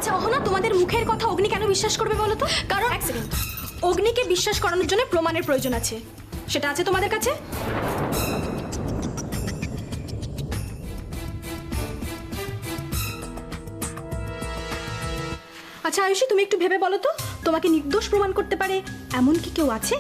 আচ্ছা অহনা, তোমাদের মুখের কথা অগ্নি কেন বিশ্বাস করবে বলো তো? কারণ এক সেকেন্ড, অগ্নিকে বিশ্বাস করানোর জন্য প্রমাণের প্রয়োজন আছে। সেটা আছে তোমাদের কাছে? আচ্ছা আয়ুষী, তুমি একটু ভেবে বলো তো, তোমাকে নির্দোষ প্রমাণ করতে পারে এমন কি কেউ আছে?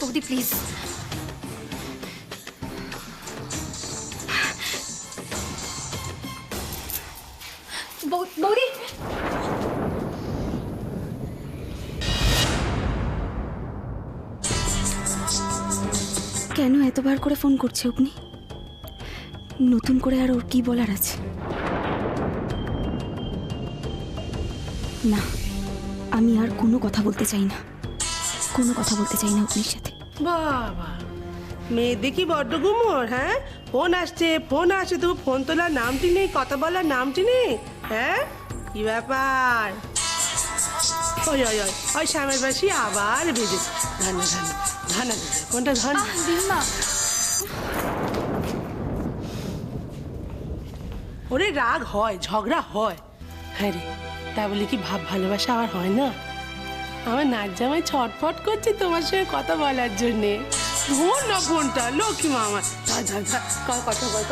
বৌদি প্লিজ, বৌদি কেন এতবার করে ফোন করছে অগ্নি? নতুন করে আর ওর কি বলার আছে? না, আমি আর কোনো কথা বলতে চাই না, কোনো কথা বলতে চাই না অগ্নির সাথে। বাবা, মেয়ে দেখি বড্ড গুমর। হ্যাঁ, ফোন আসছে তবু ফোন তোলার নামটি নেই, কথা বলার নামটি নেই। হ্যাঁ, কি ব্যাপার? ওই ওই ওই ওই শ্যামের বাসি আবার বেজেছে। ধানা ধানা ধানা কোনটা ধানা? ওরে রাগ হয়, ঝগড়া হয়। হ্যাঁ রে, তা বলে কি ভাব ভালোবাসা আবার হয় না? আমার নাচ জামাই ছটফট করছে তোমার সঙ্গে কথা বলার জন্যে। ধর না ফোনটা, লক্ষ্মী মা আমার। কথা বল,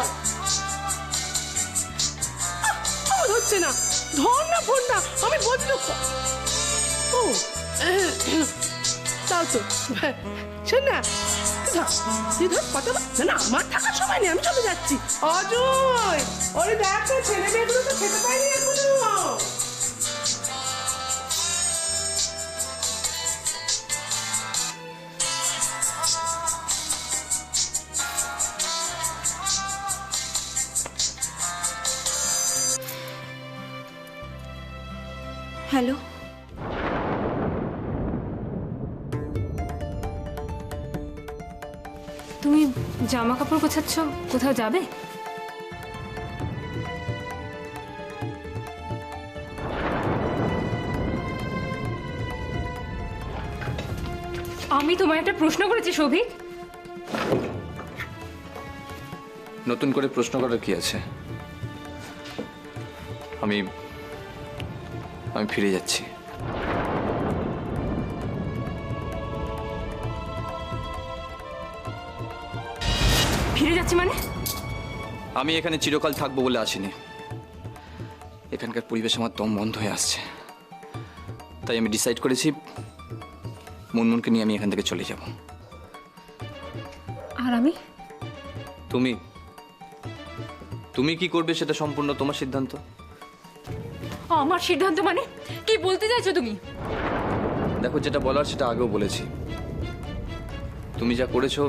হচ্ছে না, ধর না ফোনটা, আমি বলছি তো। ও তাও তো, শোন না, তুই ধর কথা বল। না না, আমার থাকার সময় নেই, আমি চলে যাচ্ছি। অজয়, ওরে দেখ তো, ছেলে মেয়েগুলো তো খেতে পাইনি এখনো। হ্যালো, তুমি জামা কাপড় গোছাচ্ছ, কোথাও যাবে? আমি তোমায় একটা প্রশ্ন করেছি সৌভিক। নতুন করে প্রশ্ন করার কি আছে? আমি ফিরে যাচ্ছি। ফিরে যাচ্ছি মানে? আমি এখানে চিরকাল থাকবো বলে আসিনি। এখানকার পরিবেশ আমার দম বন্ধ হয়ে আসছে, তাই আমি ডিসাইড করেছি মুনমুনকে নিয়ে আমি এখান থেকে চলে যাব। আর আমি? তুমি কি করবে সেটা সম্পূর্ণ তোমার সিদ্ধান্ত। আমার সিদ্ধান্ত মানে কি বলতে চাইছো তুমি? দেখো, যেটা বলার সেটা আগেও বলেছি। তুমি যা করেছো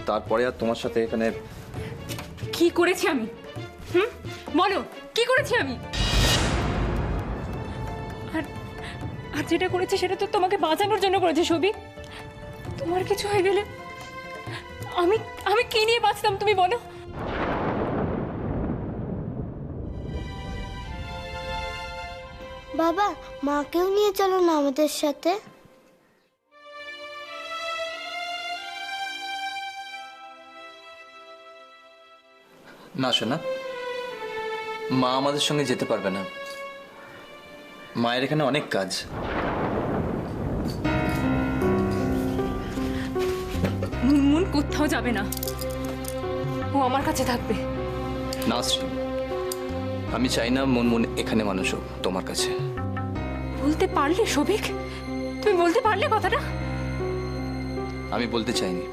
তারপরে আর তোমার সাথে এখানে কি করেছি আমি? বলো, কি করেছি আমি? আর যেটা করেছি সেটা তো তোমাকে বাঁচানোর জন্য করেছি সৌভিক। তোমার কিছু হয়ে গেলে আমি কি নিয়ে বাঁচতাম তুমি বলো? বাবা, মাকেও নিয়ে চলো না আমাদের সাথে। না শোনা, মা আমাদের সঙ্গে যেতে পারবে না। মায়ের এখানে অনেক কাজ। মুনমুন কোথাও যাবে না, ও আমার কাছে থাকবে। না শ্রী, আমি চাই না মুনমুন এখানে মানুষ হোক, তোমার কাছে। বলতে পারলে সৌভিক, তুমি বলতে পারলে কথাটা? আমি বলতে চাইনি,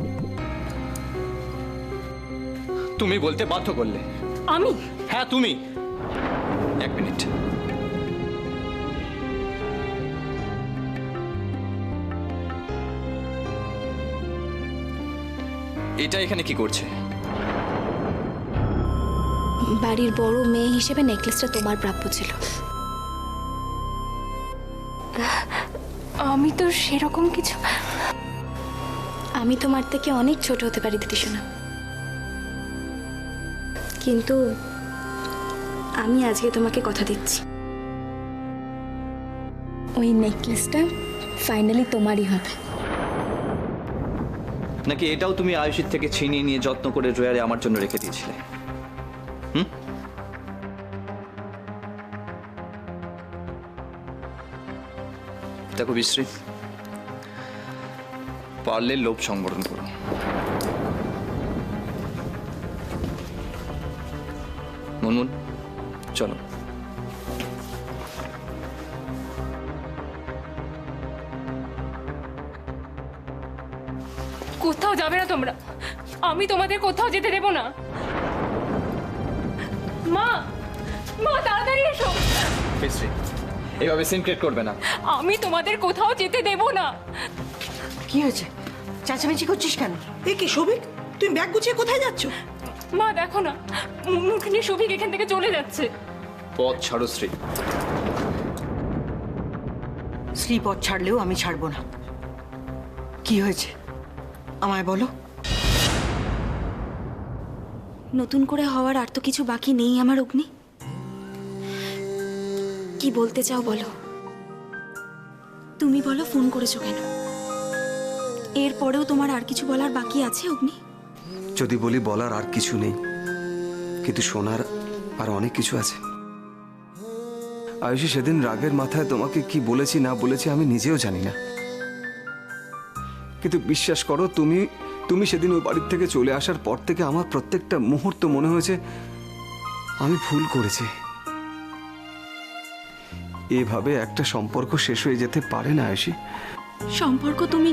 তুমি বলতে বাধ্য করলে। আমি? হ্যাঁ তুমি। এক মিনিট, এটা এখানে কি করছে? বাড়ির বড় মেয়ে হিসেবে নেকলেসটা তোমার প্রাপ্য ছিল। আমি তো সেরকম কিছু। আমি তোমার থেকে অনেক ছোট হতে পারি দিদি সোনা, কিন্তু আমি আজকে তোমাকে কথা দিচ্ছি, ওই নেকলেসটা ফাইনালি তোমারই হবে। নাকি এটাও তুমি আয়ুষীর থেকে ছিনিয়ে নিয়ে যত্ন করে ড্রয়ারে আমার জন্য রেখে দিয়েছিলে? দেখো বিশ্রী, পারলে লোভ সংবরণ করো। মুনমুন চলো। কোথাও যাবে না তোমরা, আমি তোমাদের কোথাও যেতে দেব না। মা, মা তাড়াতাড়ি এসো। বিশ্রী, এইভাবে সিন ক্রিয়েট করবে না। আমি তোমাদের কোথাও যেতে দেব না। কি হয়েছে? চেঁচামেচি করছিস কেন? এ কি সৌভিক, তুমি ব্যাগ গুছিয়ে কোথায় যাচ্ছ? মা দেখো না, মুখ নিয়ে সবিক এখান থেকে চলে যাচ্ছে। পথ ছাড়ো শ্রী। শ্রী পথ ছাড়লেও আমি ছাড়বো না। কি হয়েছে আমায় বলো। নতুন করে হওয়ার আর তো কিছু বাকি নেই আমার অগ্নি। কি বলতে চাও বলো? তুমি বলো ফোন করেছো কেন? এরপরেও তোমার আর কিছু বলার বাকি আছে অগ্নি? যদি বলি বলার আর কিছু নেই, কিন্তু শোনার আর অনেক কিছু আছে। আয়ুষী, সেদিন রাগের মাথায় তোমাকে কি বলেছি না বলেছি আমি নিজেও জানি না, কিন্তু বিশ্বাস করো, তুমি সেদিন ওই বাড়ির থেকে চলে আসার পর থেকে আমার প্রত্যেকটা মুহূর্ত মনে হয়েছে আমি ভুল করেছি। এভাবে একটা সম্পর্ক শেষ হয়ে যেতে পারে না আয়ুষী। সম্পর্ক তুমি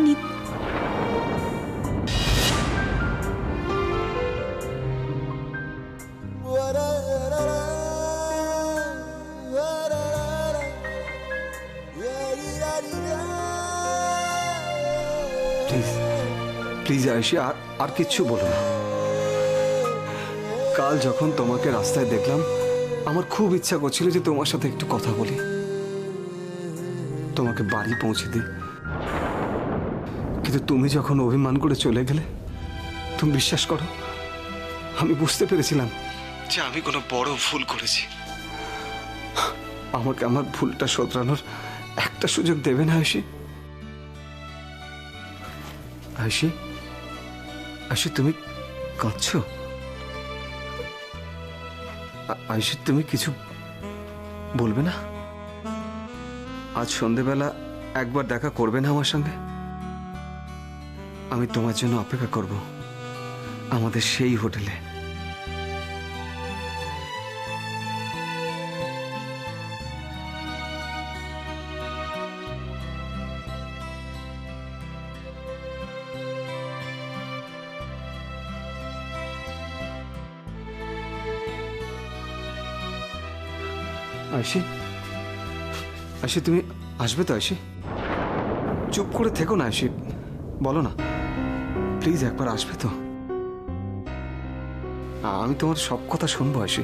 প্লিজ আয়ুষী, আর কিচ্ছু বলো না। কাল যখন তোমাকে রাস্তায় দেখলাম আমার খুব ইচ্ছা করছিল যে তোমার সাথে একটু কথা বলি, তোমাকে বাড়ি পৌঁছে দিই, কিন্তু তুমি যখন অভিমান করে চলে গেলে, তুমি বিশ্বাস করো আমি বুঝতে পেরেছিলাম যে আমি কোনো বড় ভুল করেছি। আমাকে আমার ভুলটা শোধরানোর একটা সুযোগ দেবে না আয়ুষী? আয়ুষী, আয়ুষী তুমি কাঁদছো? আয়ুষী তুমি কিছু বলবে না? আজ সন্ধেবেলা একবার দেখা করবে না আমার সঙ্গে? আমি তোমার জন্য অপেক্ষা করব আমাদের সেই হোটেলে। আয়ুষী, আয়ুষী তুমি আসবে তো? আয়ুষী, চুপ করে থেকো না আয়ুষী, বলো না প্লিজ, একবার আসবে তো? আমি তোমার সব কথা শুনবো আয়ুষী,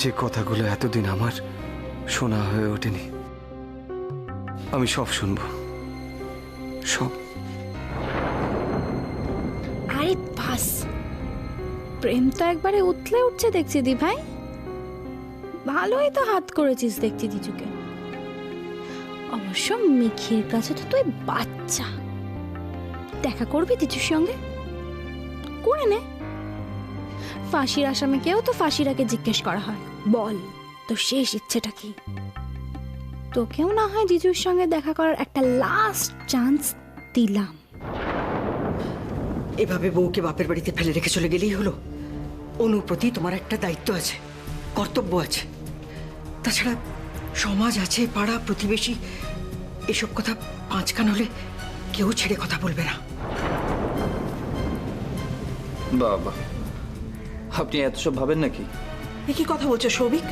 যে কথাগুলো এতদিন আমার শোনা হয়ে ওঠেনি, আমি সব শুনবো, সব। আরে বাস, প্রেম তো একবারে উতলে উঠছে দেখছি দি ভাই। ভালোই তো হাত করেছিস দেখছি দিজুকে। অবশ্য মিখির কাছে তো তুই বাচ্চা, দেখা করবি দিজুর সঙ্গে? করে নে। ফাঁসির আসামিকেও তো ফাঁসির আগে জিজ্ঞেস করা হয়, বল তোর শেষ ইচ্ছেটা কি? তোকেও না হয় জিজুর সঙ্গে দেখা করার একটা লাস্ট চান্স দিলাম। এভাবে বউকে বাপের বাড়িতে ফেলে রেখে চলে গেলেই হলো? অনুর প্রতি তোমার একটা দায়িত্ব আছে, কর্তব্য আছে। তাছাড়া সমাজ আছে, পাড়া প্রতিবেশী, এসব কথা পাঁচ কান হলে কেউ ছেড়ে কথা বলবে না। বাবা, আপনি এত সব ভাবেন নাকি? কি কথা বলছো সৌভিক?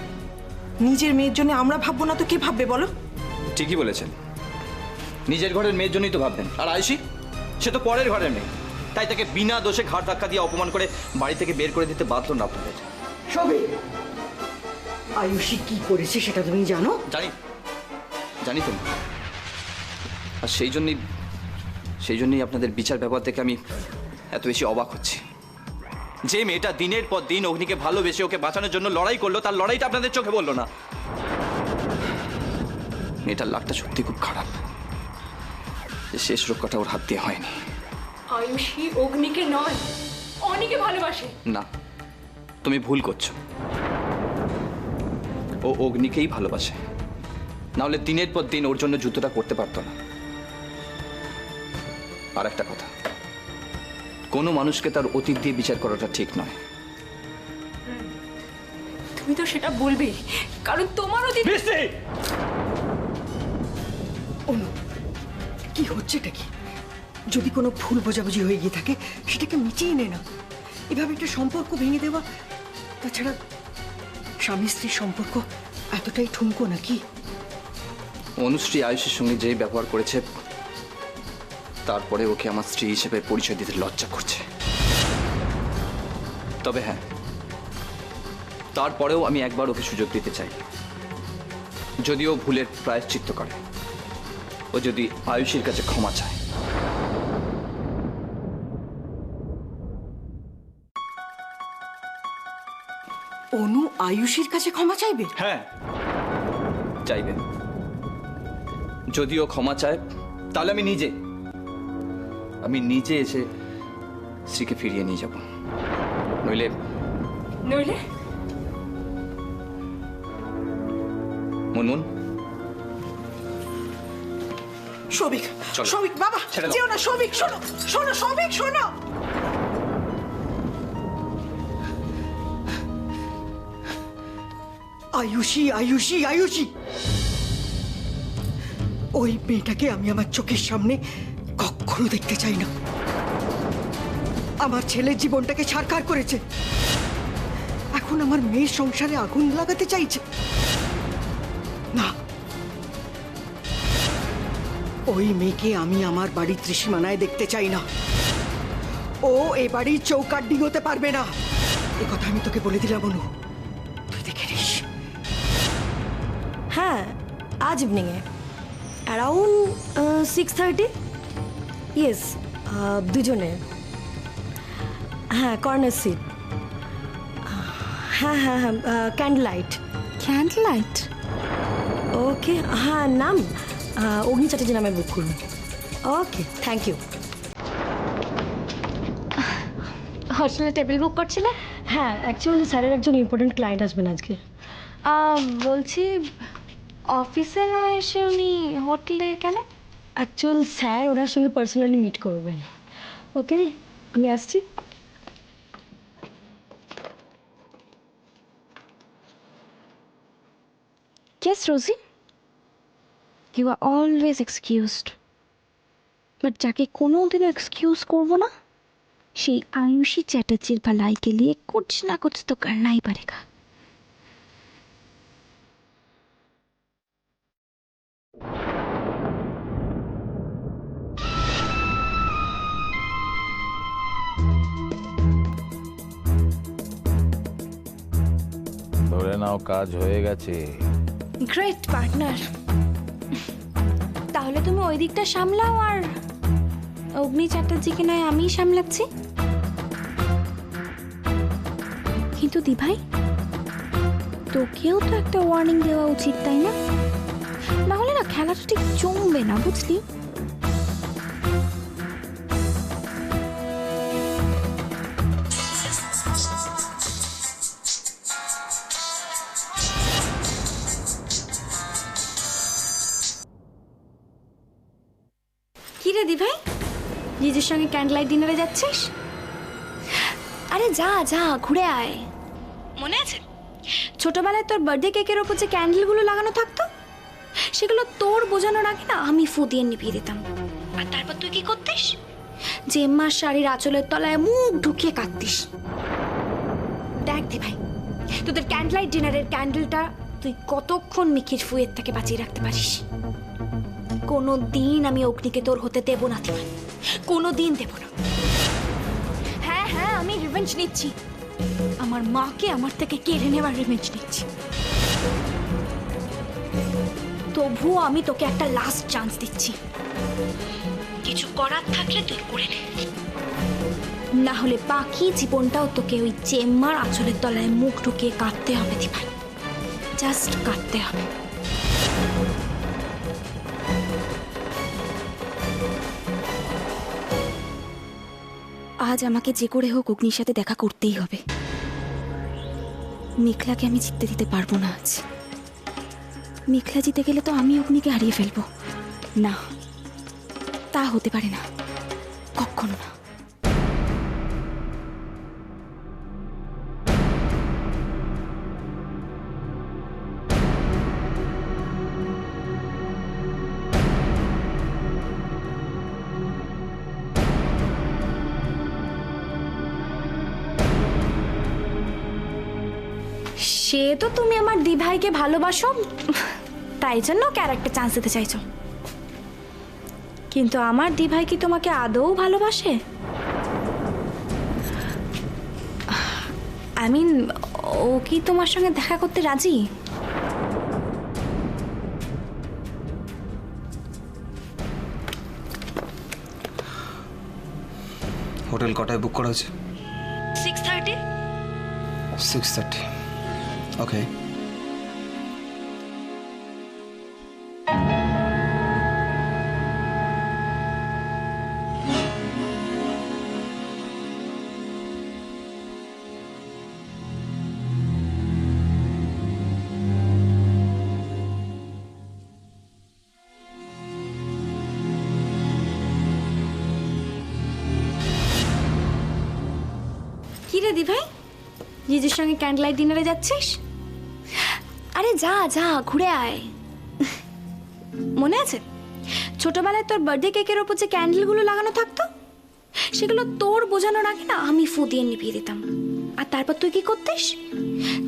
নিজের মেয়ের জন্য আমরা ভাববো না তো কে ভাববে বলো? ঠিকই বলেছেন, নিজের ঘরের মেয়ের জন্যই তো ভাববেন। আর আয়ুষী, সে তো পরের ঘরের মেয়ে, তাই তাকে বিনা দোষে ঘাড় ধাক্কা দিয়ে অপমান করে বাড়ি থেকে বের করে দিতে বাধ্য না আপনাদের। সৌভিক, আয়ুষী কি করেছে সেটা তুমি জানো? জানি, জানি তো। আর সেই জন্যই আপনাদের বিচার ব্যাপার থেকে আমি এত বেশি অবাক হচ্ছি। যে মেয়েটা দিনের পর দিন অগ্নিকে ভালোবেসে ওকে বাঁচানোর জন্য লড়াই করলো, তার লড়াইটা আপনাদের চোখে বললো না। মেয়েটার লাকটা সত্যি খুব খারাপ, শেষ রক্ষাটা ওর হাত দিয়ে হয়নি। আয়ুষী অগ্নিকে নয়, অনিকে ভালোবাসে। না, তুমি ভুল করছো। ও অগ্নিকেই ভালোবাসে, নাহলে দিনের পর দিন ওর জন্য যুদ্ধটা করতে পারতো না। আর একটা কথা, কোনো মানুষকে তার অতীত দিয়ে বিচার করাটা ঠিক নয়। তুমি তো সেটা বলবে, কারণ তোমার অতীত। অনু, কি হচ্ছেটা কি? যদি কোনো ভুল বোঝাবুঝি হয়ে গিয়ে থাকে সেটাকে মিটিয়ে নে না। এভাবে একটা সম্পর্ক ভেঙে দেওয়া, তাছাড়া স্বামী স্ত্রীর সম্পর্ক এতটাই ঠুনকো নাকি? অনুশ্রী আয়ুষের সঙ্গে যে ব্যবহার করেছে, তারপরে ওকে আমার স্ত্রী হিসেবে পরিচয় দিতে লজ্জা করছে। তবে হ্যাঁ, তারপরেও আমি একবার ওকে সুযোগ দিতে চাই। যদিও ভুলের প্রায়শ্চিত্ত করে, ও যদি আয়ুষীর কাছে ক্ষমা চায়। অনু আয়ুষীর কাছে ক্ষমা চাইবে? হ্যাঁ, চাইবে। যদিও ক্ষমা চায়, তাহলে আমি নিজে এসে স্ত্রীকে ফিরিয়ে নিয়ে যাব। নইলে মুনমুন, সৌভিক, চলো। সৌভিক বাবা, ছেড়ে দাও। যেও না সৌভিক, শোনো শোনো সৌভিক, শোনো। আয়ুষী, আয়ুষী, আয়ুষী, ওই মেয়েটাকে আমি আমার চোখের সামনে কখনো দেখতে চাই না। আমার ছেলের জীবনটাকে ছারখার করেছে, এখন আমার মেয়ের সংসারে আগুন লাগাতে চাইছে। না, ওই মেয়েকে আমি আমার বাড়ির ত্রিসীমানায় দেখতে চাই না। ও এ বাড়ির চৌকাঠ ডিঙোতে পারবে না, এ কথা আমি তোকে বলে দিলাম অনু, তুই দেখে নিস। হ্যাঁ, আজ ইভিনিংয়ে অ্যারাউন্ড 6:30। ইয়েস, দুজনে। হ্যাঁ, কর্নার সিট। হ্যাঁ হ্যাঁ হ্যাঁ, candle light. Candle light? Okay, হ্যাঁ, নাম অগ্নি চ্যাটার্জি নামে বুক করুন। Okay, thank you. হোটেলে টেবিল বুক করছিলে? হ্যাঁ, অ্যাকচুয়ালি স্যারের একজন ইম্পর্টেন্ট ক্লায়েন্ট আসবেন আজকে। বলছি, অফিসে না এসে উনি হোটেলে কেন? অ্যাকচুয়াল স্যার ওনার সঙ্গে পার্সোনালি মিট করবেন। ওকে, আমি আসছি। Yes, Rosie. You are always excused. But যাকে কোনোদিনও এক্সকিউজ করবো না, সেই आयुषी चैटर्जी भलाई के लिए कुछ ना कुछ तो करना ही पड़ेगा। ধরে নাও কাজ হয়ে গেছে। Great partner. তাহলে তুমি ওই দিকটা সামলাও, আর অগ্নি চ্যাটার্জিকে নয় আমিই সামলাচ্ছি। কিন্তু দি ভাই, তোকেও তো একটা ওয়ার্নিং দেওয়া উচিত, তাই না? না হলে না খেলাটা ঠিক জমবে না, বুঝলি? কি রে দি ভাই, জিজুর সঙ্গে ক্যান্ডেল লাইট ডিনারে যাচ্ছিস? আরে যা যা, ঘুরে আয়। মনে আছে ছোটবেলায় তোর বার্থডে কেকের ওপর যে ক্যান্ডেলগুলো লাগানো থাকতো, সেগুলো তোর বোঝানোর আগে না আমি ফু দিয়ে নিভিয়ে দিতাম। আর তারপর তুই কি করতিস? জেম্মার শাড়ির আঁচলের তলায় মুখ ঢুকিয়ে কাঁদতিস। দেখ দি ভাই, তোদের ক্যান্ডেল লাইট ডিনারের ক্যান্ডেলটা তুই কতক্ষণ মিকির ফুয়ের থেকে বাঁচিয়ে রাখতে পারিস? কোনো দিন আমি অগ্নিকে তোর হতে দেবো না দিভাই, কোনো দিন দেবো না। হ্যাঁ হ্যাঁ, আমি রিভেঞ্জ নিচ্ছি, আমার মাকে আমার থেকে কেড়ে নেওয়ার রিভেঞ্জ নিচ্ছি। তবুও আমি তোকে একটা লাস্ট চান্স দিচ্ছি, কিছু করার থাকলে তুই করে নে। না হলে বাকি জীবনটাও তোকে ওই চেম্মার আঁচলের তলায় মুখ ঢুকিয়ে কাঁদতে হবে দিভাই, জাস্ট কাঁদতে হবে। আজ আমাকে যে করে হোক অগ্নির সাথে দেখা করতেই হবে। মেঘলাকে আমি জিততে দিতে পারবো না আজ। মেঘলা জিতে গেলে তো আমি অগ্নিকে হারিয়ে ফেলবো। না, তা হতে পারে না, কখনো না। সে তো তুমি আমার দিভাইকে ভালোবাসো, তাই জন্য ক্যারেক্টার চান্স দিতে চাইছো। কিন্তু আমার দিভাই কি তোমাকে আদৌ ভালোবাসে? আই মিন, ও কি তোমার সঙ্গে দেখা করতে রাজি? হোটেল কটায় বুক করা হয়েছে? 6:30। 6:30, ওকে। কি রে দিভাই, জিজুর সঙ্গে ক্যান্ডেল লাইট ডিনারে যাচ্ছিস? আরে যা যা, ঘুরে আয়। মনে আছে ছোটবেলায় তোর বার্থডে কেকের ওপর যে ক্যান্ডেলগুলো লাগানো থাকতো, সেগুলো তোর বোঝানোর আগে না আমি ফু দিয়ে নিভিয়ে দিতাম। আর তারপর তুই কি করতিস?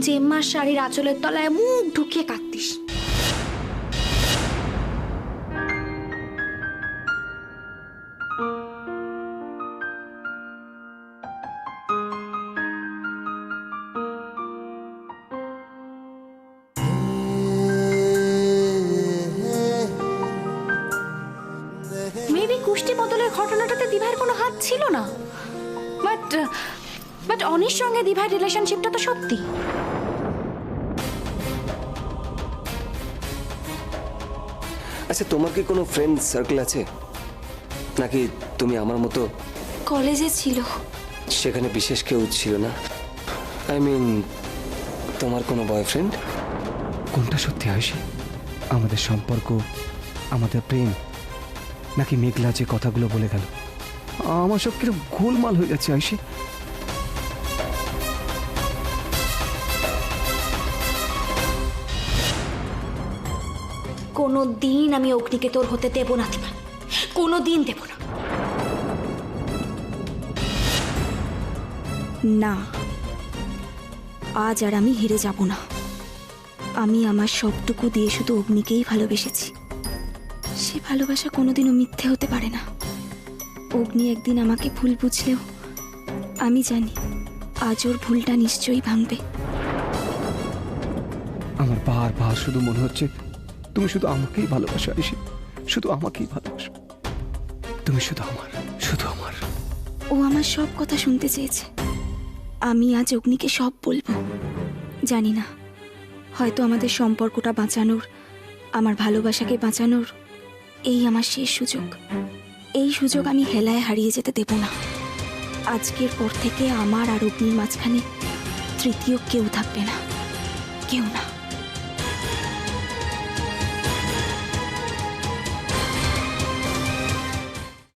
চেম্মার শাড়ির আঁচলের তলায় মুখ ঢুকিয়ে কাঁদতিস। মেবি কুষ্টি বদলের ঘটনাটাতে দিভাইয়ের কোনো হাত ছিল না, বাট অনির সঙ্গে দিভাইয়ের রিলেশনশিপটা তো সত্যি। আচ্ছা, তোমার কি কোনো ফ্রেন্ড সার্কেল আছে, নাকি তুমি আমার মতো কলেজে ছিল? সেখানে বিশেষ কেউ ছিল না? আই মিন, তোমার কোনো বয়ফ্রেন্ড? কোনটা সত্যি আয়ুষী? আমাদের সম্পর্ক, আমাদের প্রেম, নাকি মেঘলা যে কথাগুলো বলে গেল? আমার সব কিরকম গোলমাল হয়ে যাচ্ছে আয়ুষী। কোনো দিন আমি অগ্নিকে তোর হতে দেব না দিবা, কোনো দিন দেব না। না, আজ আর আমি হেরে যাব না। আমি আমার সবটুকু দিয়ে শুধু অগ্নিকেই ভালোবেসেছি। সে ভালোবাসা কোনোদিনও মিথ্যে হতে পারে না। অগ্নি একদিন আমাকে ভুল বুঝলেও আমি জানি আজ ওর ভুলটা নিশ্চয়ই ভাঙবে। আমার বারবার শুধু মনে হচ্ছে তুমি শুধু আমাকেই ভালোবাসো আয়ুষী, শুধু আমাকেই ভালোবাসো। তুমি শুধু আমার, শুধু আমার। ও আমার সব কথা শুনতে চেয়েছে। আমি আজ অগ্নিকে সব বলবো। জানি না, হয়তো আমাদের সম্পর্কটা বাঁচানোর, আমার ভালোবাসাকে বাঁচানোর এই আমার শেষ সুযোগ। এই সুযোগ আমি হেলায় হারিয়ে যেতে দেব না। আজকের পর থেকে আমার আর অগ্নির মাঝখানে তৃতীয় কেউ থাকবে না, কেউ না।